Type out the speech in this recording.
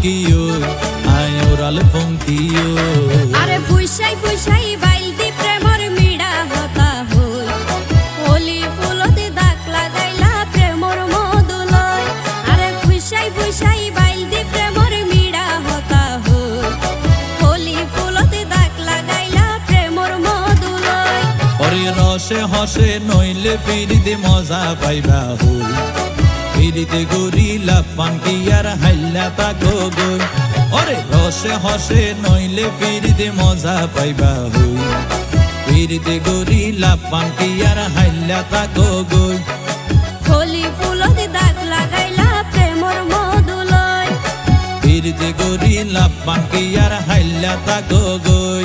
কিও আয় ওরাল ফঙ্কিও আরে ফুইসাই ফুইসাই বাইলতি প্রেমর মিড়া হতা হই হোলি ফুলতে দাগ লাগাইলা প্রেমর মধুলয় আরে ফুইসাই ফুইসাই বাইলতি প্রেমর মিড়া হতা হই হোলি ফুলতে দাগ লাগাইলা প্রেমর মধুলয় ওরে রসে হসে নইলে ফিরিতে মজা পাইবা হই ফিরিতে গরিলা পাঙ্কি আর হাইলা তাকো গই ওরে রসে হসে নইলে ফিরিতে মজা পাইবা হই ফিরিতে গরিলা পাঙ্কি আর হাইলা তাকো গই হোলি ফুলতে দাগ লাগাইলা প্রেমর মধুলয় ফিরিতে গরিলা পাঙ্কি আর হাইলা তাকো গই